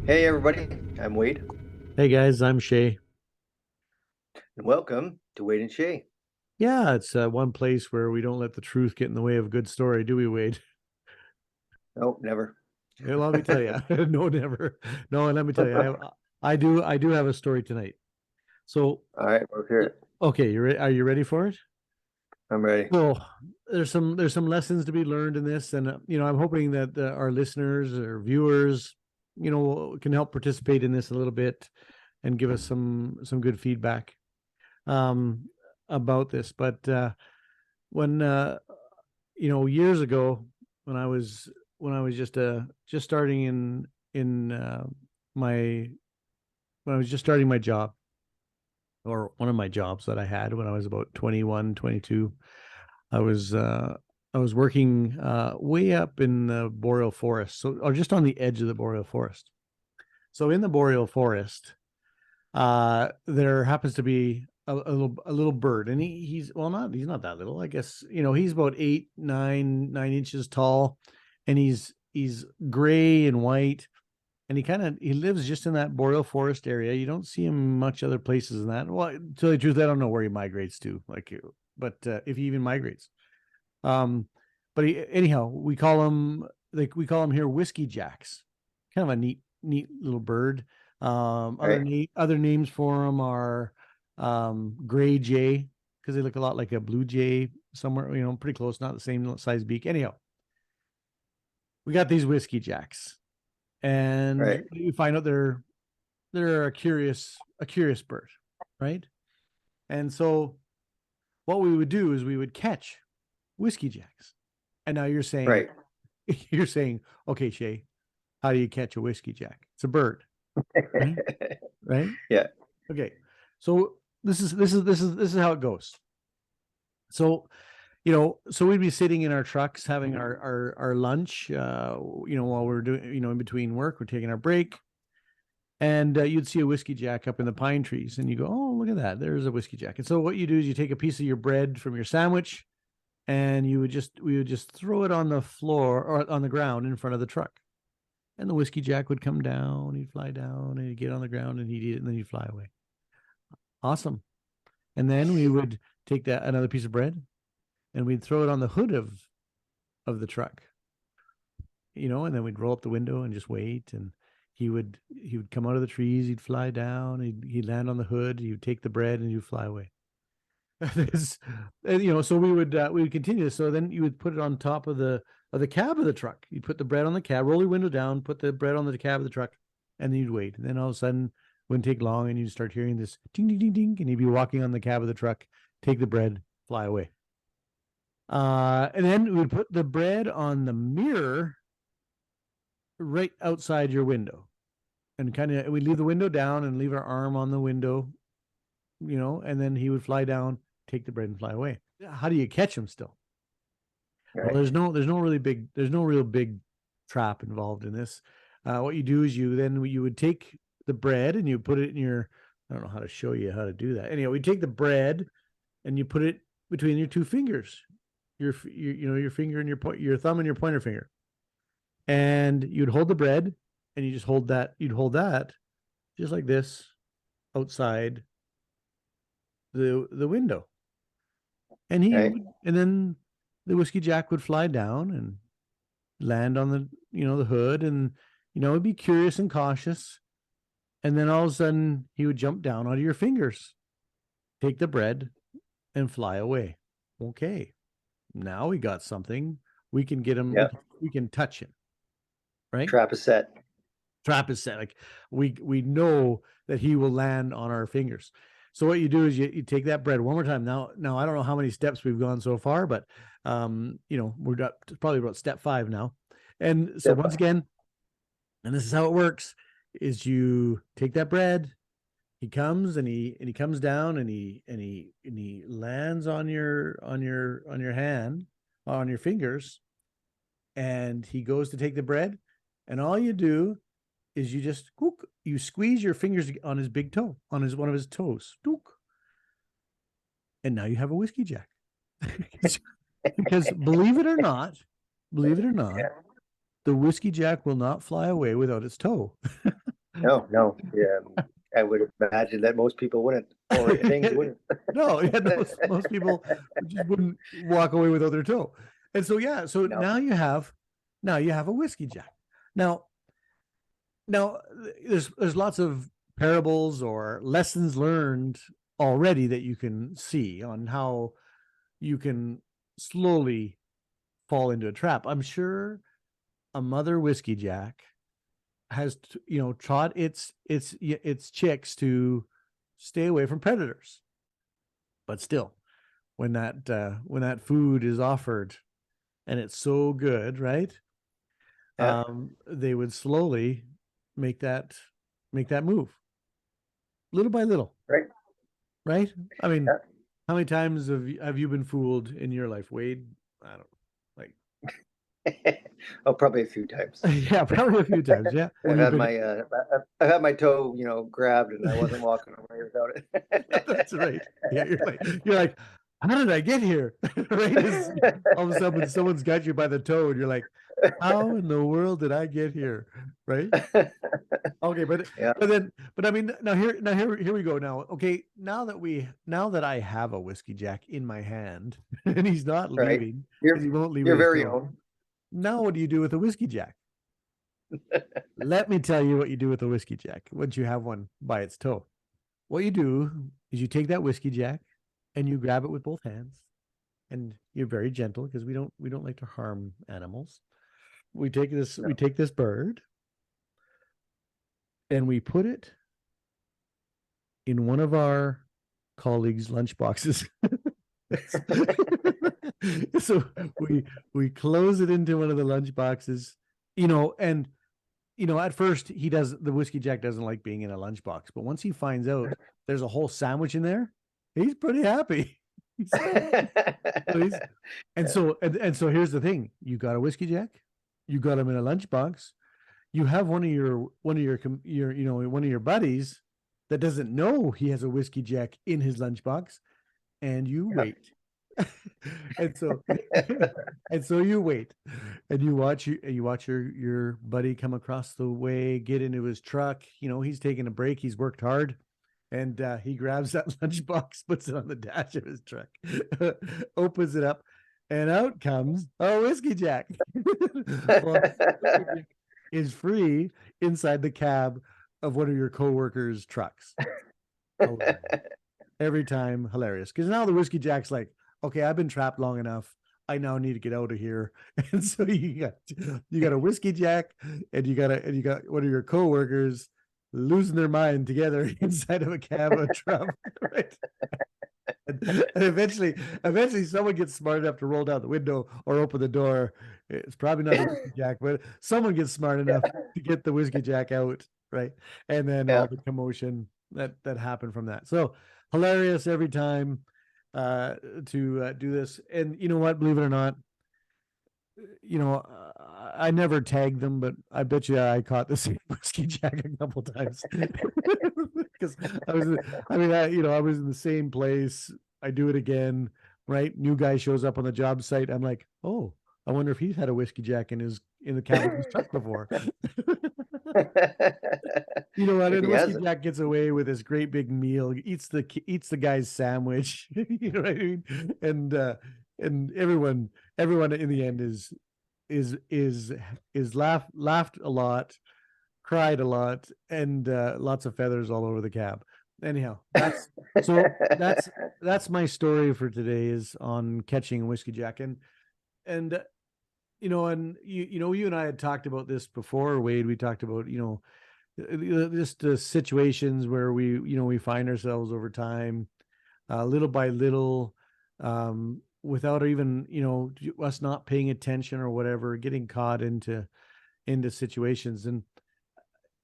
Hey everybody, I'm Wade, Hey guys, I'm Shea. and welcome to Wade and Shea. Yeah, it's one place where we don't let the truth get in the way of a good story, do we, Wade? Oh, never. Well, let me tell you, no, never. No, and let me tell you, I do have a story tonight. So, All right, let's hear it. okay, are you ready for it? I'm ready. So, there's some lessons to be learned in this, and I'm hoping that our listeners or viewers, can help participate in this a little bit and give us some good feedback um, about this. But when years ago when I was just starting in my when I was just starting my job, or one of my jobs that I had when I was about 21, 22. I was I was working way up in the boreal forest, so or just on the edge of the boreal forest. So in the boreal forest, there happens to be a little bird, and he's not that little. I guess he's about 8, 9 inches tall, and he's gray and white, and he lives just in that boreal forest area. You don't see him much other places than that. Well, to tell you the truth, I don't know where he migrates to, but if he even migrates. Um, but anyhow, we call him here whiskey jacks. Kind of a neat little bird. Right, Other names for them are gray jay, because they look a lot like a blue jay somewhere, pretty close, not the same size beak. Anyhow, we got these whiskey jacks, and right, you find out they're a curious bird, right? And so what we would do is we would catch whiskey jacks. And now you're saying right. you're saying, okay, Shay, how do you catch a whiskey jack? It's a bird, right? Right? Yeah, Okay. So this is how it goes. So so we'd be sitting in our trucks having our lunch, while we're doing, in between work, we're taking our break, and you'd see a whiskey jack up in the pine trees, and you go, oh, look at that, there's a whiskey jack. And so what you do is you take a piece of your bread from your sandwich, and we would just throw it on the floor or on the ground in front of the truck, and the whiskey jack would come down, he'd fly down, and he'd get on the ground, and he'd eat it, and then he'd fly away. Awesome. And then we would take that another piece of bread, and we'd throw it on the hood of the truck, and then we'd roll up the window and just wait, and he would come out of the trees, he'd fly down, he'd land on the hood, he'd take the bread, and he'd fly away. this, so we would continue. So then you would put it on top of the cab of the truck. You'd put the bread on the cab, roll your window down, put the bread on the cab of the truck, and then you'd wait. And then all of a sudden, wouldn't take long, and you'd start hearing this ding ding ding ding, and you'd be walking on the cab of the truck, take the bread, fly away. And then we would put the bread on the mirror right outside your window, and kind of we leave the window down and leave our arm on the window, and then he would fly down, take the bread, and fly away. How do you catch him still? Well, right. there's no real big trap involved in this. What you do is you would take the bread and you put it in your, I don't know how to show you how to do that. Anyway, we take the bread and you put it between your two fingers, your finger and your thumb and your pointer finger, and you'd hold the bread, and you just hold that. You'd hold that just like this outside the window, and Right. and then the whiskey jack would fly down and land on the hood, and he'd be curious and cautious, and then all of a sudden he would jump down onto your fingers, take the bread, and fly away. Okay, now we got something. We can get him. Yeah. We can touch him, right? Trap is set. Trap is set. Like, we know that he will land on our fingers. So what you do is you take that bread one more time. Now I don't know how many steps we've gone so far, but we're up to probably about step 5 now. And so Step once by. again, and this is how it works, is you take that bread, he comes, and he comes down, and he lands on your hand, on your fingers, and he goes to take the bread, and all you do is you squeeze your fingers on his big toe, on his one of his toes, and now you have a whiskey jack. Because believe it or not, Yeah. the whiskey jack will not fly away without its toe. No, no. Yeah, I would imagine that most people wouldn't, or things wouldn't. No, yeah, no, most people just wouldn't walk away without their toe. And so yeah, so No. now you have a whiskey jack. Now now there's lots of parables or lessons learned already that you can see on how you can slowly fall into a trap. I'm sure a mother whiskey jack has taught its chicks to stay away from predators. But still, when that food is offered and it's so good, right? Yeah. They would slowly make that move little by little, Right. right? I mean, Yeah. how many times have you been fooled in your life, Wade? I don't like. Oh, probably a few times. Yeah, probably a few times. Yeah, where I've you've had been. my I've had my toe, grabbed, and I wasn't walking away without That's right. it. Yeah, you're like, how did I get here? Right? All of a sudden, someone's got you by the toe, and you're like, how in the world did I get here? Right? Okay, Yeah. but I mean, here we go. Now, okay, now that I have a whiskey jack in my hand, and he's not Right. leaving because Your he won't leave your with his very toe. own. Now, what do you do with a whiskey jack? Let me tell you what you do with a whiskey jack once you have one by its toe. What you do is you take that whiskey jack and you grab it with both hands, and you're very gentle because we don't like to harm animals. We No. take this bird and we put it in one of our colleagues' lunch boxes. So we close it into one of the lunch boxes, and at first the whiskey jack doesn't like being in a lunchbox, but once he finds out there's a whole sandwich in there, he's pretty happy. He's, and so here's the thing: you got a whiskey jack, you got him in a lunchbox, you have one of your buddies that doesn't know he has a whiskey jack in his lunchbox, and you Yeah. wait. And so and so you wait and you watch your buddy come across the way, get into his truck. He's taking a break, he's worked hard, and he grabs that lunchbox, puts it on the dash of his truck, opens it up, and out comes a whiskey jack. Well, whiskey jack is free inside the cab of one of your coworkers' trucks. Hilarious. Every time, hilarious. Because now the whiskey jack's like, okay, I've been trapped long enough. I now need to get out of here. And so you got a whiskey jack, and you got one of your coworkers losing their mind together inside of a cab of truck, right? And eventually someone gets smart enough to roll down the window or open the door. It's probably not the whiskey jack, but someone gets smart enough to get the whiskey jack out, right? And then Yeah. all the commotion that happened from that. So hilarious every time to do this. And you know what? Believe it or not, I never tagged them, but I bet you I caught the same whiskey jack a couple times because I was, I was in the same place. I do it again, right? New guy shows up on the job site. I'm like, oh, I wonder if he's had a whiskey jack in the cab of his truck before. You know what? If And he whiskey hasn't. jack gets away with his great big meal, eats the guy's sandwich. You know what I mean? And everyone in the end is laughed a lot, cried a lot, and lots of feathers all over the cab. Anyhow, that's my story for today, is on catching a whiskey jack. And you and I had talked about this before, Wade. We talked about just situations where we find ourselves over time, little by little, without even us not paying attention or whatever, getting caught into situations, and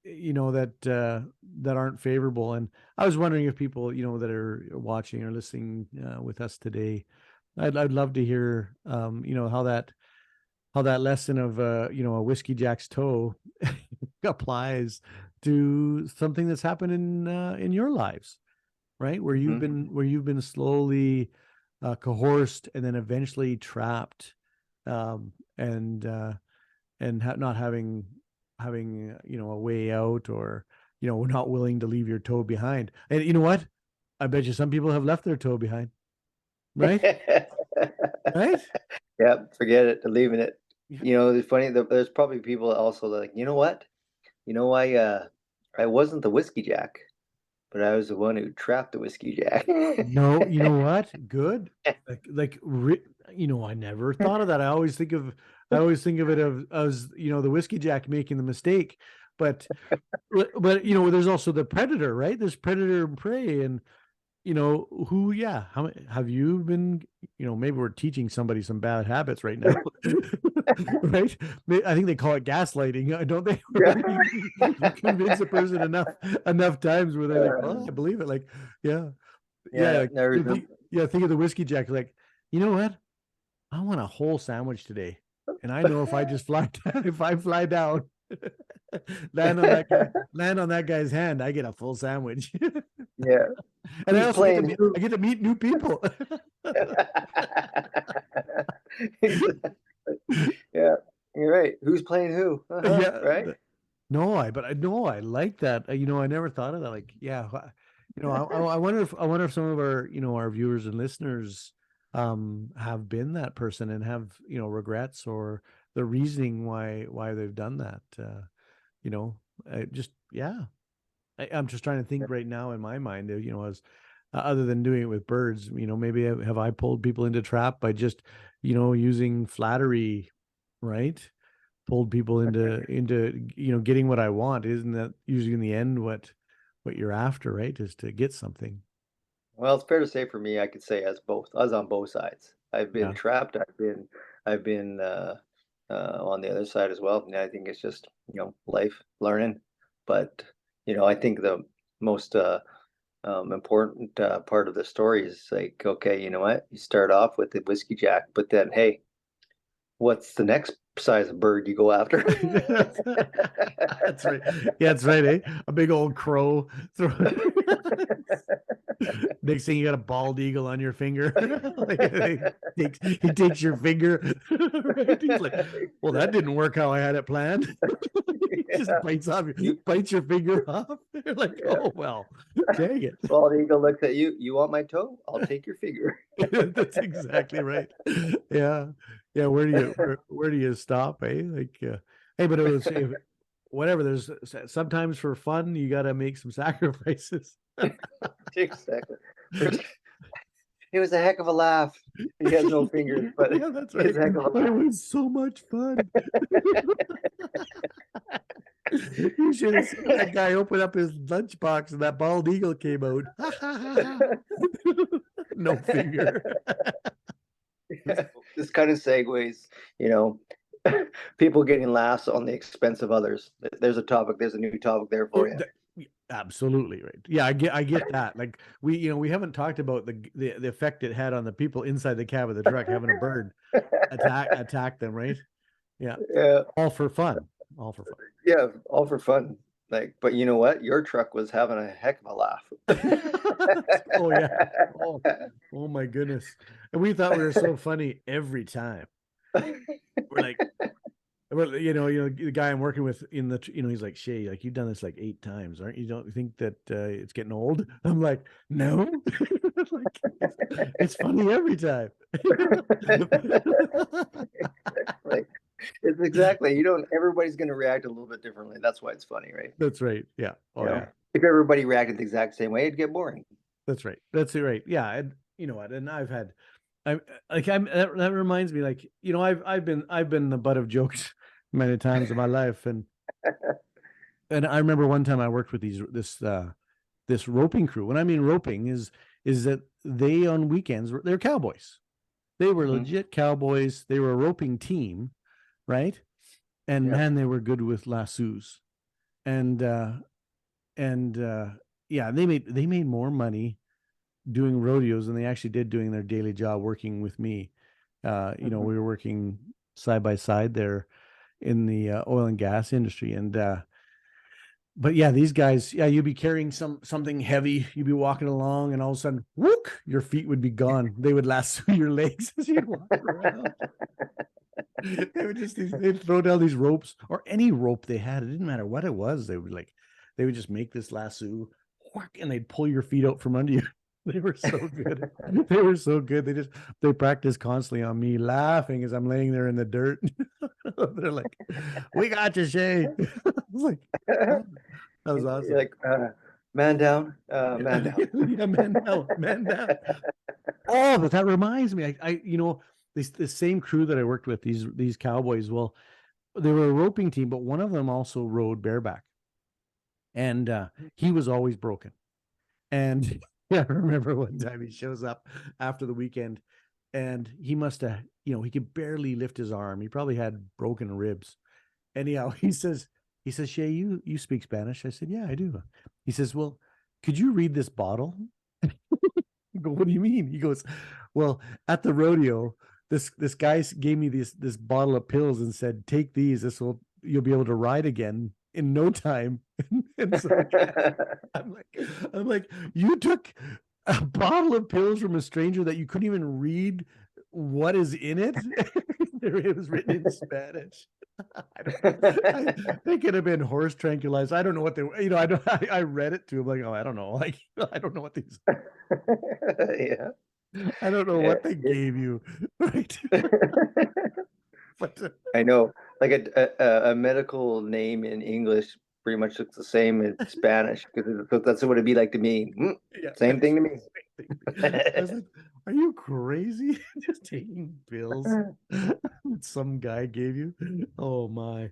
that aren't favorable. And I was wondering if people that are watching or listening with us today, I'd love to hear how that lesson of a whiskey jack's toe applies to something that's happened in your lives, right? Mhm. Where you've been slowly coerced and then eventually trapped, um, and not having a way out, or not willing to leave your toe behind. And you know what? I bet you some people have left their toe behind, right? Right? Yeah, forget it. They're leaving it. Yeah. It's funny. There's probably people also like, you know what? I wasn't the whiskey jack, but I was the one who trapped the whiskey jack. No, you know what? Good. I never thought of that. I always think of it as the whiskey jack making the mistake, but there's also the predator, right? There's predator and prey, and how have you been, maybe we're teaching somebody some bad habits right now, right? I think they call it gaslighting, don't they? You convince a person enough times where they're like, oh, I believe it. Like, yeah. Yeah, never. Think of the whiskey jack. Like, you know what? I want a whole sandwich today. And I know if I just fly down, if I fly down, land on that guy's hand, I get a full sandwich. Yeah. And I also get to meet new people. Yeah, you're right. Who's playing who? Yeah, right. I like that. I never thought of that. Like, yeah, I wonder if some of our viewers and listeners have been that person and have regrets or the reasoning why they've done that. I'm just trying to think right now in my mind, as other than doing it with birds, maybe have I pulled people into trap by just, using flattery, right? Pulled people into getting what I want. Isn't that usually in the end what you're after, right? Is to get something. Well, it's fair to say for me, I could say as both. I was on both sides. I've been Yeah. trapped. I've been on the other side as well. And I think it's just life learning. But I think the most important part of the story is like, okay, you know what? You start off with the whiskey jack, but then hey, what's the next size of bird you go after? That's right. Yeah, that's right. Eh? A big old crow. Next thing you got a bald eagle on your finger. He takes your finger. Right? He's like, well, that didn't work how I had it planned. He just bites your finger off. You're like, oh well, dang it. Bald eagle looks at you. You want my toe? I'll take your finger. That's exactly right. Yeah. Yeah. Where do you stop? Eh? Like, hey, but it was whatever. There's sometimes for fun, you got to make some sacrifices. Exactly. It was a heck of a laugh. He has no fingers, but yeah, that's right. But it was so much fun. You should have seen that guy open up his lunchbox and that bald eagle came out. No finger. This kind of segues, people getting laughs on the expense of others. There's a new topic there for you. Absolutely right. Yeah, I get that. Like we haven't talked about the effect it had on the people inside the cab of the truck having a bird attack them, right? Yeah. Yeah. All for fun. Yeah, all for fun. Like, but you know what? Your truck was having a heck of a laugh. Oh yeah. Oh my goodness. And we thought we were so funny every time. We're like, well, the guy I'm working with in the, he's like, Shea, like you've done this like 8 times, aren't you? Don't you think that it's getting old? I'm like, no, like, it's funny every time. Like, it's exactly. Everybody's going to react a little bit differently. That's why it's funny, right? That's right. Yeah. Oh yeah. If everybody reacted the exact same way, it'd get boring. That's right. That's right. Yeah. And you know what? And that reminds me, like, I've been the butt of jokes many times in my life. And I remember one time I worked with this roping crew. When I mean roping is that they on weekends, they're cowboys. They were legit cowboys. They were a roping team. Right. And man, they were good with lassos. And they made more money doing rodeos than they actually did doing their daily job working with me. We were working side by side there in the oil and gas industry. And but yeah, these guys, you'd be carrying something heavy, you'd be walking along and all of a sudden, whoop, your feet would be gone. They would lasso your legs as you walk around. They'd throw down these ropes or any rope they had. It didn't matter what it was. They would like they would just make this lasso, whack, and they'd pull your feet out from under you. They were so good. They were so good. They practiced constantly on me, laughing as I'm laying there in the dirt. They're like, "We got you, Shea." I was like, "Oh, that was You're awesome." like, man down, man down. Yeah, man down, man down. Oh, but that reminds me, the same crew that I worked with, these cowboys. Well, they were a roping team, but one of them also rode bareback, and he was always broken. And yeah, I remember one time he shows up after the weekend, and he must have, he could barely lift his arm. He probably had broken ribs. Anyhow, he says, Shay, you speak Spanish? I said, yeah, I do. He says, well, could you read this bottle? I go, what do you mean? He goes, well, at the rodeo, this guy gave me this bottle of pills and said, take these. You'll be able to ride again in no time. And so I'm like, you took a bottle of pills from a stranger that you couldn't even read what is in it? It was written in Spanish. They could have been horse tranquilized. I don't know what they were. I read it to him like, oh, I don't know. Like, I don't know what these. Yeah. I don't know what they gave you. Right. But I know, like a medical name in English pretty much looks the same in Spanish because that's what it'd be like to me. yeah, Same thing to me. I was like, are you crazy? Just taking pills that some guy gave you? Oh my.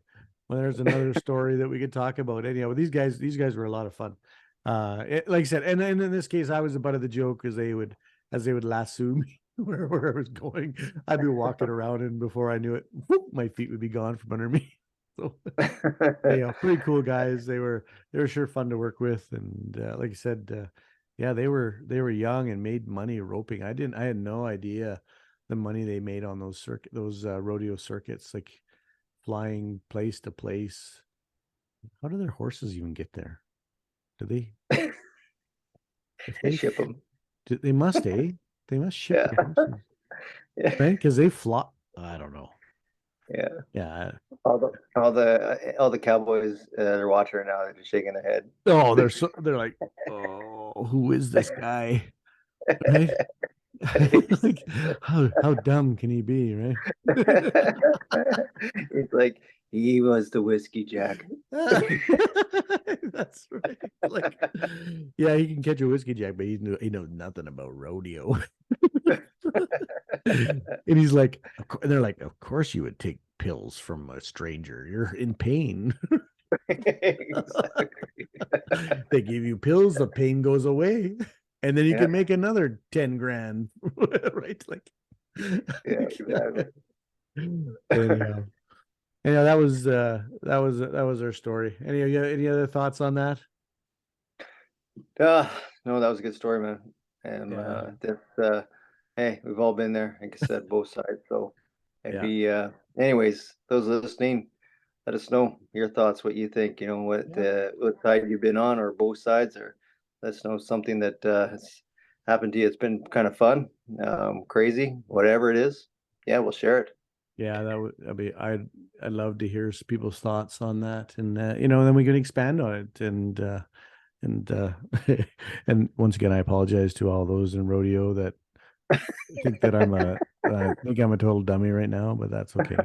Well, there's another story that we could talk about. Anyhow, these guys were a lot of fun. Like I said, and in this case, I was the butt of the joke because as they would lasso me where I was going, I'd be walking around, and before I knew it, whoop, my feet would be gone from under me. So yeah, pretty cool guys. They were sure fun to work with, and like I said, yeah, they were young and made money roping. I had no idea the money they made on those rodeo circuits, like flying place to place. How do their horses even get there? Do they? If they Ship them. they must, eh? They must ship Yeah. their horses, Yeah. right? Because they fly. I don't know. Yeah. Yeah. All the cowboys that are watching right now, they're just shaking their head. Oh, they're like, oh, who is this guy? Right? Like, how dumb can he be, right? It's like he was the whiskey jack. That's right. Like, yeah, he can catch a whiskey jack, but he knows nothing about rodeo. And he's like, and they're like, of course you would take pills from a stranger. You're in pain. Exactly. They give you pills, the pain goes away, and then you Yeah. can make another 10 grand. Right? Like, Yeah, exactly. anyhow. Yeah, that was our story. Any other thoughts on that? No, that was a good story, man. And Yeah, hey, we've all been there, like I said, both sides. So yeah, maybe anyways, those listening, let us know your thoughts, what you think, yeah, what side you've been on or both sides, or let us know something that has happened to you. It's been kind of fun, crazy, whatever it is. Yeah, we'll share it. yeah. I'd love to hear people's thoughts on that, and then we can expand on it, and and once again, I apologize to all those in rodeo that think that I think I'm a total dummy right now, but that's okay.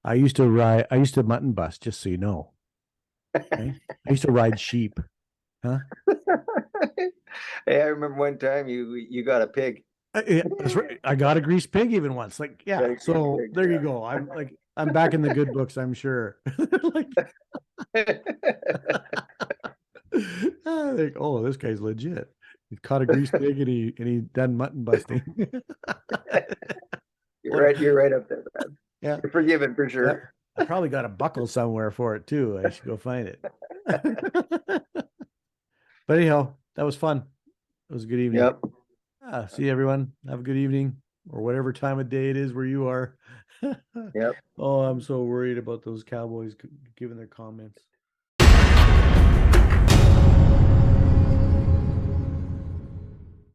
I used to mutton bust, just so you know. Okay? I used to ride sheep. Huh? Hey, I remember one time you got a pig. That's right. I got a greased pig even once. Like, Got yeah. a great So pig, there you go. I'm back in the good books, I'm sure. Like, yeah. like, oh, this guy's legit. He caught a greased pig and he done mutton busting. What? You're right up there, man. Yeah. You're forgiven for Yeah. sure. I probably got a buckle somewhere for it too. I should go find it. But anyhow, that was fun. It was a good evening. Yep. See everyone. Have a good evening or whatever time of day it is where you are. Yep. Oh, I'm so worried about those Cowboys giving their comments.